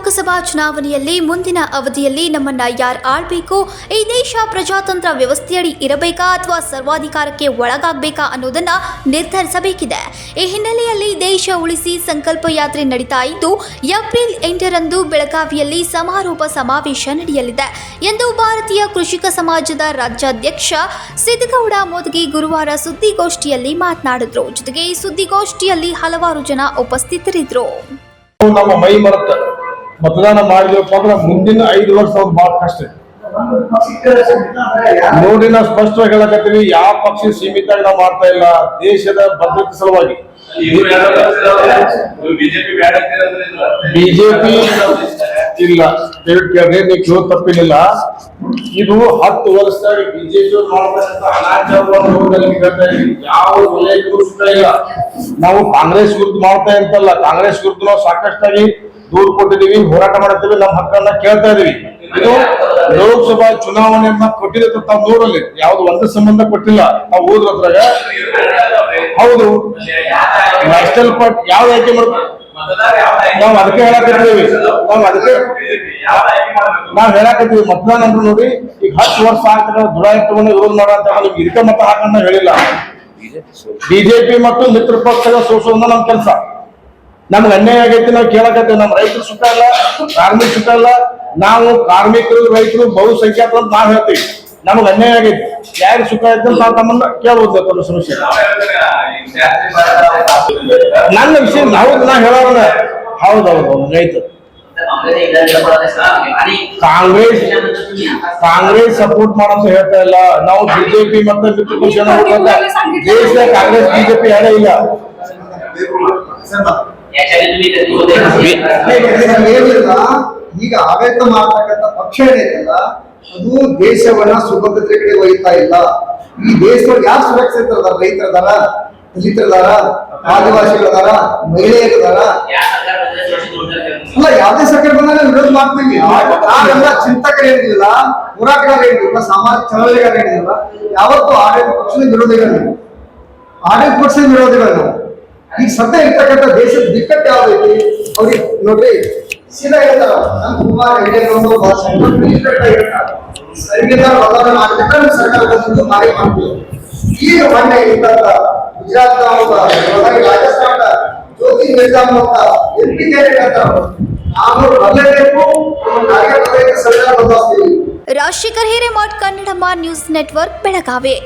ಲೋಕಸಭಾ ಚುನಾವಣೆಯಲ್ಲಿ ಮುಂದಿನ ಅವಧಿಯಲ್ಲಿ ನಮ್ಮನ್ನ ಯಾರು ಆಳ್ಬೇಕು, ಈ ದೇಶ ಪ್ರಜಾತಂತ್ರ ವ್ಯವಸ್ಥೆಯಡಿ ಇರಬೇಕಾ ಅಥವಾ ಸರ್ವಾಧಿಕಾರಕ್ಕೆ ಒಳಗಾಗಬೇಕಾ ಅನ್ನೋದನ್ನ ನಿರ್ಧರಿಸಬೇಕಿದೆ. ಈ ಹಿನ್ನೆಲೆಯಲ್ಲಿ ದೇಶ ಉಳಿಸಿ ಸಂಕಲ್ಪ ಯಾತ್ರೆ ನಡೀತಾ ಇದ್ದು, ಏಪ್ರಿಲ್ 8ರಂದು ಬೆಳಗಾವಿಯಲ್ಲಿ ಸಮಾರೋಪ ಸಮಾವೇಶ ನಡೆಯಲಿದೆ ಎಂದು ಭಾರತೀಯ ಕೃಷಿಕ ಸಮಾಜದ ರಾಜ್ಯಾಧ್ಯಕ್ಷ ಸಿದ್ದಗೌಡ ಮೋದಗಿ ಗುರುವಾರ ಸುದ್ದಿಗೋಷ್ಠಿಯಲ್ಲಿ ಮಾತನಾಡಿದ್ರು. ಜೊತೆಗೆ ಈ ಸುದ್ದಿಗೋಷ್ಠಿಯಲ್ಲಿ ಹಲವಾರು ಜನ ಉಪಸ್ಥಿತರಿದ್ದರು. ನಮ್ಮ ಮೈ ಮರೆತ ಮತದಾನ ಮಾಡಿದ್ವಪ್ಪ ಅಂದ್ರೆ ಮುಂದಿನ 5 ವರ್ಷ ಅವ್ರು ಬಹಳ ಕಷ್ಟ ನೋಡಿ. ನಾವು ಸ್ಪಷ್ಟವಾಗಿ ಹೇಳಕತ್ತೀವಿ, ಯಾವ ಪಕ್ಷ ಸೀಮಿತ ನಾವು ಮಾಡ್ತಾ ಇಲ್ಲ. ದೇಶದ ಭದ್ರತೆ ಸಲುವಾಗಿ ಬಿಜೆಪಿ ಇಲ್ಲ ಕೇಳ್ರಿ, ನೀವು ಕೇಳೋ ತಪ್ಪಿಲ್ಲ. ಇದು 10 ವರ್ಷದಾಗ ಬಿಜೆಪಿ ಯಾವ ವಲಯಕ್ಕೂ ಸುತ್ತ ಇಲ್ಲ. ನಾವು ಕಾಂಗ್ರೆಸ್ ವಿರುದ್ಧ ಮಾಡ್ತಾ ಅಂತಲ್ಲ, ಕಾಂಗ್ರೆಸ್ ವಿರುದ್ಧ ನಾವು ಸಾಕಷ್ಟಾಗಿ ದೂರು ಕೊಟ್ಟಿದೀವಿ, ಹೋರಾಟ ಮಾಡ್ತೀವಿ, ನಮ್ಮ ಹಕ್ಕನ್ನ ಕೇಳ್ತಾ ಇದೀವಿ. ಇದು ಲೋಕಸಭಾ ಚುನಾವಣೆಯನ್ನ ಕೊಟ್ಟಿದೆ ತಾವು ನೋಡಲ್ಲಿ, ಯಾವ್ದು ಒಂದು ಸಂಬಂಧ ಕೊಟ್ಟಿಲ್ಲ. ನಾವು ಹೋದ್ರದ್ರಾಗ ಹೌದು ನ್ಯಾಷನಲ್ ಪಾರ್ಟಿ ಯಾವ್ದು ಆಯ್ಕೆ ಮಾಡ್ತೀವಿ ನಾವು ಅದಕ್ಕೆ ಹೇಳಕತ್ತೀವಿ. ನಾವ್ ಹೇಳಕತ್ತೀವಿ ಮತದಾನ ಅಂದ್ರೆ ನೋಡಿ, ಈಗ 10 ವರ್ಷ ಆಗ್ತದೆ ದುರಾಯಿ ತಗೊಂಡು ವಿರೋಧ ಮಾಡೋ ಅಂತ ನಿಮ್ಗೆ ಇದಕ್ಕೆ ಮತ ಹಾಕನ್ನ ಹೇಳಿಲ್ಲ. ಬಿಜೆಪಿ ಮತ್ತು ಮಿತ್ರ ಪಕ್ಷದ ಸೋಸೋದ ನಮ್ ಕೆಲಸ. ನಮ್ಗೆ ಅನ್ಯಾಯ ಆಗೈತಿ, ನಾವು ಕೇಳಕತ್ತೀವಿ. ನಮ್ಮ ರೈತರು ಸುಖ ಇಲ್ಲ, ಕಾರ್ಮಿಕ ಸುಖ ಇಲ್ಲ. ನಾವು ಕಾರ್ಮಿಕರು ರೈತರು ಬಹುಸಂಖ್ಯಾತ ಅಂತ ನಾವ್ ಹೇಳ್ತೀವಿ. ನಮಗ್ ಅನ್ಯಾಯ ಆಗೈತಿ, ಯಾರು ಸುಖ ಐತೆ ಅಂತ ನಾವು ತಮ್ಮನ್ನ ಕೇಳ್ಬೋದು. ತಮ್ಮ ಸಮಸ್ಯೆ ನನ್ನ ವಿಷಯ ಹೌದು, ನಾ ಹೇಳೋಣ ಹೌದೌದು ರೈತರು ಕಾಂಗ್ರೆಸ್ ಸಪೋರ್ಟ್ ಮಾಡಂತ ಹೇಳ್ತಾ ಇಲ್ಲ ನಾವು. ಬಿಜೆಪಿ ಮತ್ತೆ ಮಿತ್ರ ಪಕ್ಷ ದೇಶದ ಕಾಂಗ್ರೆಸ್ ಬಿಜೆಪಿ ಯಾರೇ ಇಲ್ಲ. ಈಗ ಆಡಳಿತ ಮಾಡ್ತಕ್ಕಂಥ ಪಕ್ಷ ಏನೈತಲ್ಲ, ಅದು ದೇಶವನ್ನ ಸುಭದ್ರತೆ ಕಡೆ ಒಯ್ತಾ ಇಲ್ಲ. ಈ ದೇಶದೊಳಗೆ ಯಾರು ಸುರಕ್ಷಿತ ಅದಾರ? ರೈತರದಾರ, ದಲಿತರದಾರ, ಆದಿವಾಸಿಗಳದಾರ, ಮಹಿಳೆಯರದಾರ. ಅಲ್ಲ, ಯಾವ್ದೇ ಸರ್ಕಾರ ಬಂದಾಗ ವಿರೋಧ ಮಾಡ್ತೀವಿ. ನಾವೆಲ್ಲ ಚಿಂತಕರು ಏನಿಲ್ಲ, ಹೋರಾಟಗಾರ ಏನಿಲ್ಲ, ಸಾಮಾಜಿಕ ಚಳವಳಿಗಾರ ಏನಿಲ್ಲ, ಯಾವತ್ತೂ ಆಡಳಿತ ಪಕ್ಷದ ವಿರೋಧಿಗಳು, ಆಡಳಿತ ಪಕ್ಷದ ವಿರೋಧಿಗಳು. ಈಗ ಸದ್ಯ ಇರ್ತಕ್ಕಂಥ ದೇಶದ ದಿಕ್ಕಟ್ಟು ಯಾವ್ದೈತಿ ಅವ್ರಿಗೆ ನೋಡ್ರಿ, ಸೀದಾ ಹೇಳ್ತಾರ ನಮ್ ಕುಮಾರ್ ಸರ್ಕಾರ ಬಂದು ಮಾರಿ ಮಾಡ್ತೀವಿ. ಈಗ ಮೊನ್ನೆ ಇದ್ದಂತ ಗುಜರಾತ್ ರಾಜಸ್ಥಾನದ ಜ್ಯೋತಿ ನಿರ್ಧಾರ MP ಕ್ಯಾಂಡಿಡೇಟ್ ಅಂತಾರ, ನಾವು ಬದಲೇಬೇಕು, ಸರ್ಕಾರ ಬದಲಾಯಿಸ್ತೀವಿ. Rajashekar Hiremath, Kannadamma news network, Belagavi.